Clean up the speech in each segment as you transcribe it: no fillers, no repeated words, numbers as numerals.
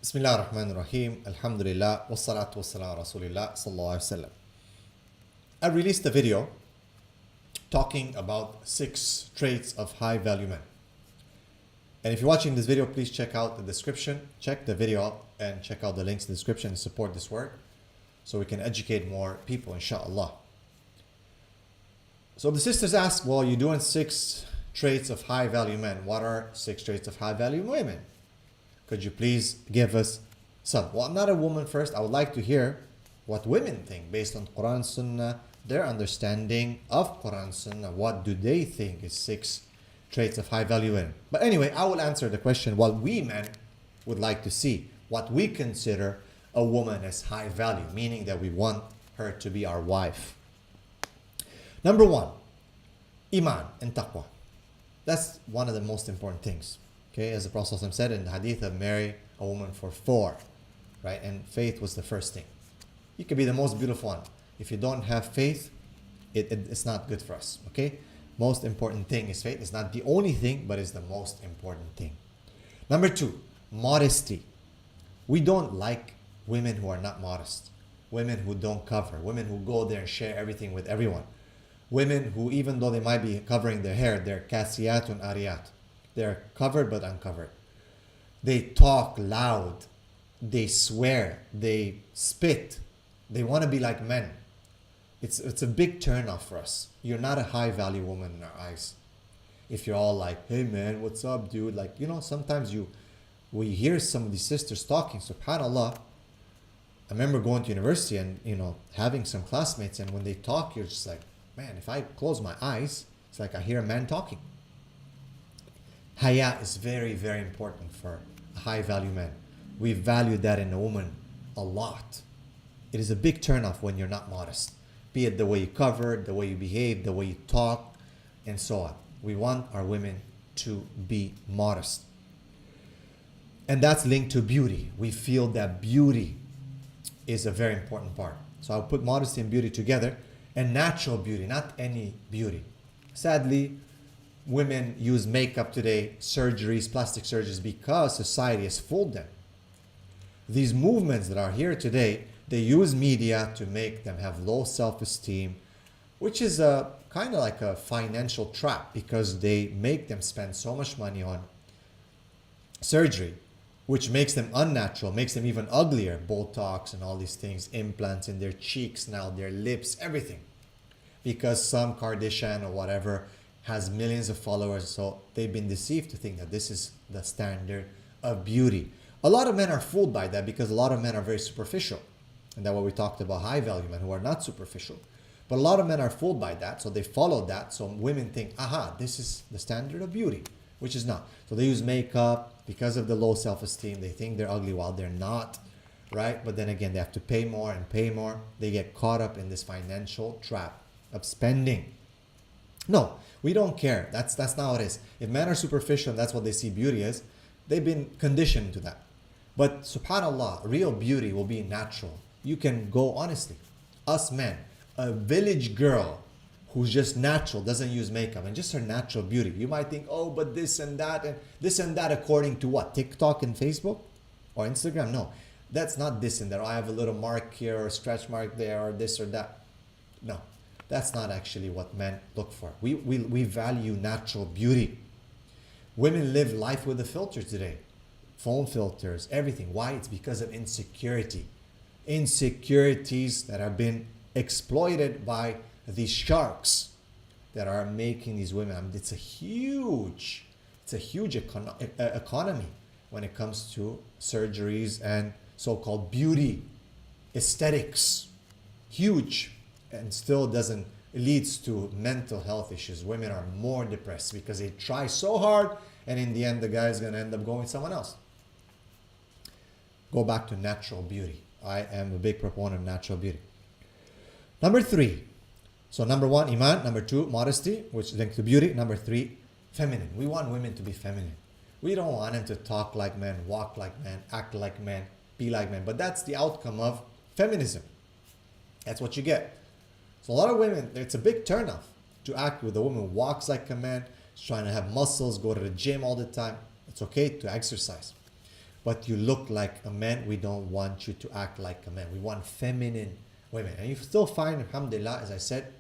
Bismillah ar-Rahman ar-Rahim. Alhamdulillah. Wassalatu wassalamu ala Rasulillah sallallahu alayhi wa sallam. I released a video talking about 6 traits of high value men. And if you're watching this video, please check out the description. Check the video out and check out the links in the description and support this work so we can educate more people, inshallah. So the sisters ask, well, you're doing 6 traits of high value men. What are 6 traits of high value women? Could you please give us some? Well, I'm not a woman first. I would like to hear what women think based on Quran, Sunnah, their understanding of Quran, Sunnah. What do they think is 6 traits of high value women? But anyway, I will answer the question what we men would like to see. What we consider a woman as high value, meaning that we want her to be our wife. Number 1, Iman and Taqwa. That's one of the most important things. Okay, as the Prophet ﷺ said in the hadith of marry a woman for 4, right? And faith was the first thing. You could be the most beautiful one. If you don't have faith, it's not good for us. Okay, most important thing is faith. It's not the only thing, but it's the most important thing. Number 2, modesty. We don't like women who are not modest, women who don't cover, women who go there and share everything with everyone, women who, even though they might be covering their hair, they're kasiyatun ariyat. They're covered but uncovered. They talk loud. They swear. They spit. They want to be like men. It's a big turn off for us. You're not a high value woman in our eyes. If you're all like, hey man, what's up, dude? Like, sometimes we hear some of these sisters talking, subhanAllah. I remember going to university and, having some classmates, and when they talk, you're just like, man, if I close my eyes, it's like I hear a man talking. Haya is very, very important for a high value man. We value that in a woman a lot. It is a big turnoff when you're not modest. Be it the way you cover, the way you behave, the way you talk, and so on. We want our women to be modest. And that's linked to beauty. We feel that beauty is a very important part. So I'll put modesty and beauty together, and natural beauty, not any beauty. Sadly, women use makeup today, surgeries, plastic surgeries, because society has fooled them. These movements that are here today, they use media to make them have low self-esteem, which is a kind of like a financial trap, because they make them spend so much money on surgery, which makes them unnatural, makes them even uglier. Botox and all these things, implants in their cheeks now, their lips, everything. Because some Kardashian or whatever has millions of followers, so they've been deceived to think that this is the standard of beauty. A lot of men are fooled by that because a lot of men are very superficial. And that's what we talked about, high value men who are not superficial. But a lot of men are fooled by that, so they follow that. So women think, aha, this is the standard of beauty, which is not. So they use makeup because of the low self-esteem. They think they're ugly while they're not, right? But then again, they have to pay more and pay more. They get caught up in this financial trap of spending. No, we don't care. That's not how it is. If men are superficial and that's what they see beauty as, they've been conditioned to that. But subhanAllah, real beauty will be natural. You can go honestly. Us men, a village girl who's just natural, doesn't use makeup, and just her natural beauty. You might think, oh, but this and that according to what? TikTok and Facebook or Instagram? No, that's not this and that. Oh, I have a little mark here or a stretch mark there or this or that. No. That's not actually what men look for. We value natural beauty. Women live life with a filter today. Phone filters, everything. Why? It's because of insecurity. Insecurities that have been exploited by these sharks that are making these women. I mean, it's a huge economy when it comes to surgeries and so-called beauty, aesthetics. Huge. And still leads to mental health issues. Women are more depressed because they try so hard, and in the end, the guy is going to end up going with someone else. Go back to natural beauty. I am a big proponent of natural beauty. Number 3. So number 1, Iman. Number 2, modesty, which is linked to beauty. Number 3, feminine. We want women to be feminine. We don't want them to talk like men, walk like men, act like men, be like men. But that's the outcome of feminism. That's what you get. So a lot of women, it's a big turnoff to act with a woman who walks like a man, is trying to have muscles, go to the gym all the time. It's okay to exercise. but you look like a man. We don't want you to act like a man. We want feminine women. And you still find, alhamdulillah, as I said,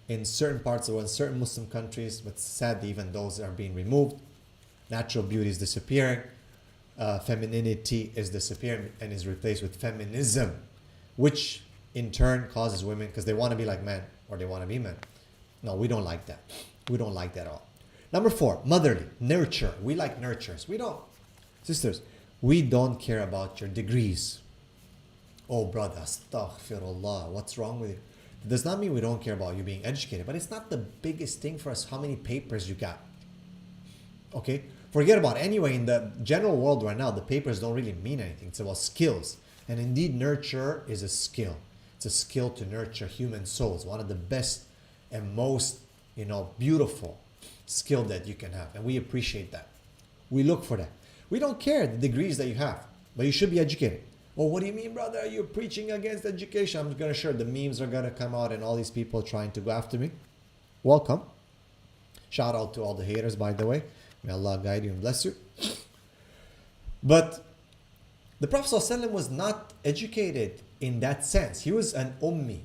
in certain parts of the world, certain Muslim countries, but sadly even those are being removed. Natural beauty is disappearing. Femininity is disappearing and is replaced with feminism, which in turn causes women, because they want to be like men or they want to be men. No, we don't like that. We don't like that at all. Number 4, motherly, nurture. We like nurturers. We don't. Sisters, we don't care about your degrees. Oh, brother, astaghfirullah. What's wrong with you? It does not mean we don't care about you being educated, but it's not the biggest thing for us how many papers you got. Okay? Forget about it. Anyway, in the general world right now, the papers don't really mean anything. It's about skills. And indeed, nurture is a skill. It's a skill to nurture human souls. One of the best and most, beautiful skill that you can have. And we appreciate that. We look for that. We don't care the degrees that you have, but you should be educated. Oh, what do you mean, brother? You're preaching against education. I'm going to share the memes are going to come out and all these people trying to go after me. Welcome. Shout out to all the haters, by the way. May Allah guide you and bless you. But the Prophet ﷺ was not educated in that sense. He was an ummi.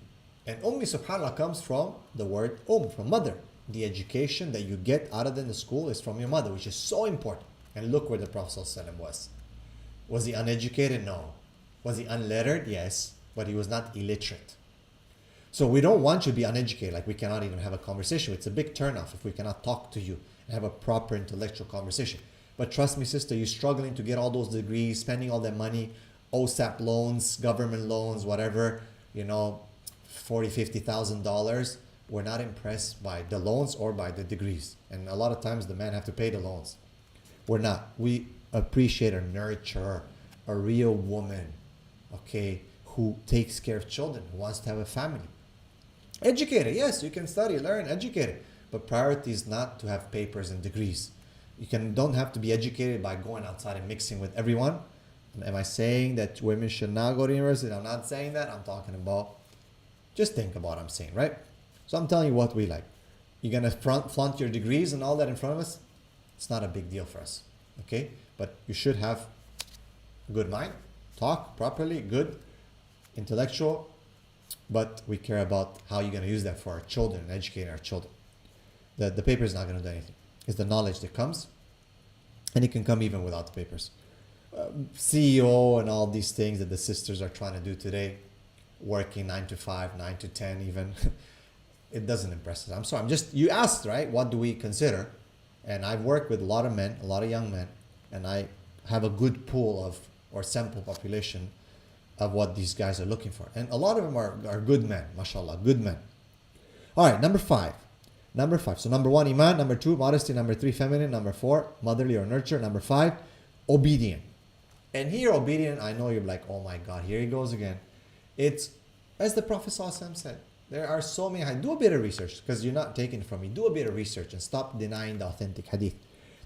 And ummi, subhanAllah, comes from the word from mother. The education that you get out of the school is from your mother, which is so important. And look where the Prophet ﷺ was. Was he uneducated? No. Was he unlettered? Yes. But he was not illiterate. So we don't want you to be uneducated, like we cannot even have a conversation. It's a big turnoff if we cannot talk to you and have a proper intellectual conversation. But trust me, sister, you're struggling to get all those degrees, spending all that money, OSAP loans, government loans, whatever, $40,000, $50,000. We're not impressed by the loans or by the degrees. And a lot of times the men have to pay the loans. We're not. We appreciate a nurturer, a real woman, okay, who takes care of children, who wants to have a family. Educated, yes, you can study, learn, educated. But priority is not to have papers and degrees. Don't have to be educated by going outside and mixing with everyone. Am I saying that women should not go to university? I'm not saying that. I'm talking about, just think about what I'm saying, right? So I'm telling you what we like. You're going to flaunt your degrees and all that in front of us? It's not a big deal for us, okay? But you should have a good mind, talk properly, good, intellectual, but we care about how you're going to use that for our children and educating our children. The paper is not going to do anything. It's the knowledge that comes, and it can come even without the papers. CEO and all these things that the sisters are trying to do today, working 9 to 5, 9 to 10 even, it doesn't impress us. I'm sorry. You asked, right? What do we consider? And I've worked with a lot of men, a lot of young men, and I have a good pool or sample population of what these guys are looking for. And a lot of them are good men, mashallah, good men. All right, number 5. So number 1, Iman. Number 2, modesty. Number 3, feminine. Number 4, motherly or nurture. Number 5, obedient. And here, obedient, I know you're like, oh my God, here he goes again. It's, as the Prophet ﷺ said, there are so many, do a bit of research, because you're not taking it from me. Do a bit of research and stop denying the authentic hadith.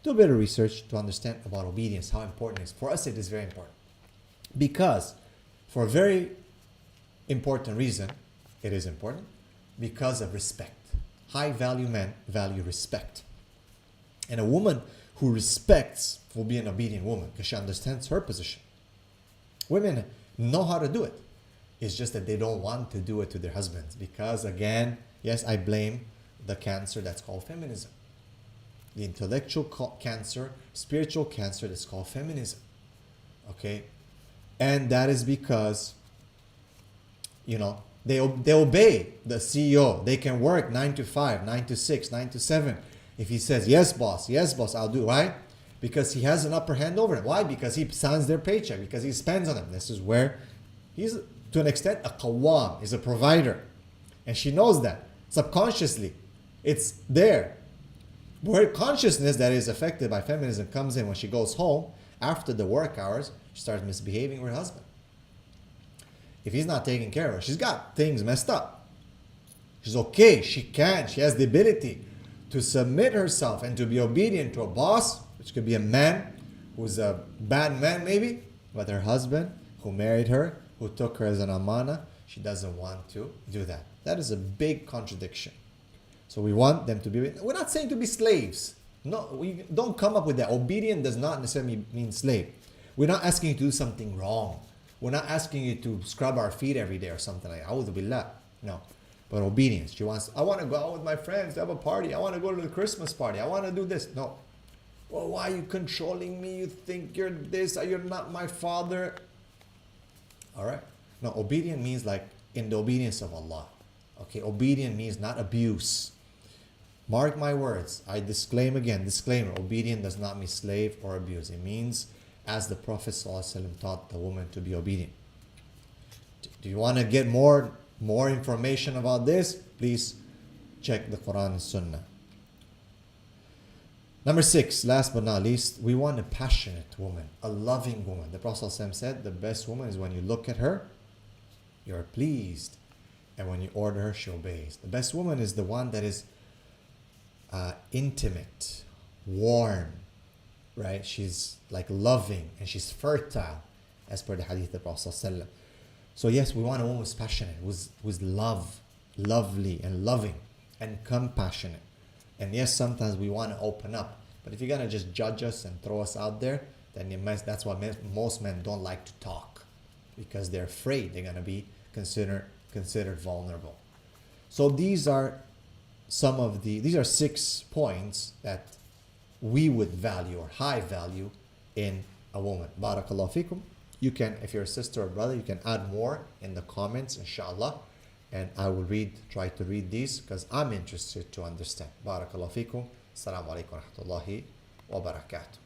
Do a bit of research to understand about obedience, how important it is. For us, it is very important. Because, for a very important reason, it is important, because of respect. High value men value respect. And a woman who respects will be an obedient woman because she understands her position. Women know how to do it. It's just that they don't want to do it to their husbands because, again, yes, I blame the cancer that's called feminism. The intellectual cancer, spiritual cancer that's called feminism. Okay? And that is because, they obey the CEO. They can work 9 to 5, 9 to 6, 9 to 7. If he says, yes, boss, I'll do, right? Because he has an upper hand over them. Why? Because he signs their paycheck, because he spends on them. This is where he's, to an extent, a qawwam, is a provider. And she knows that. Subconsciously, it's there. Her consciousness that is affected by feminism comes in when she goes home after the work hours. She starts misbehaving with her husband. If he's not taking care of her, she's got things messed up. She's okay. She has the ability to submit herself and to be obedient to a boss, which could be a man who's a bad man maybe, but her husband who married her, who took her as an amana, she doesn't want to do that. That is a big contradiction. So we want them to be, we're not saying to be slaves. No, we don't come up with that. Obedient does not necessarily mean slave. We're not asking you to do something wrong. We're not asking you to scrub our feet every day or something like that. A'udhu billah. No. But obedience. She wants, I want to go out with my friends to have a party. I want to go to the Christmas party. I want to do this. No. Well, why are you controlling me? You think you're this, you're not my father. All right. No, obedient means like in the obedience of Allah. Okay, obedient means not abuse. Mark my words. I disclaim again, disclaimer. Obedient does not mean slave or abuse. It means as the Prophet ﷺ taught the woman to be obedient. Do you want to get more information about this? Please check the Quran and Sunnah. Number 6, last but not least, we want a passionate woman, a loving woman. The Prophet ﷺ said the best woman is when you look at her, you're pleased. And when you order her, she obeys. The best woman is the one that is intimate, warm, right? She's like loving and she's fertile, as per the hadith of the Prophet ﷺ. So yes, we want a woman who's passionate, who's lovely and loving and compassionate. And yes, sometimes we want to open up. But if you're going to just judge us and throw us out there, then that's why most men don't like to talk. Because they're afraid they're going to be considered vulnerable. So these are 6 points that we would value or high value in a woman. Barakallahu fikum. You can, if you're a sister or brother, you can add more in the comments, inshallah. And I will try to read these because I'm interested to understand. Barakallahu fikum. Assalamu alaikum wa rahmatullahi wa barakatuh.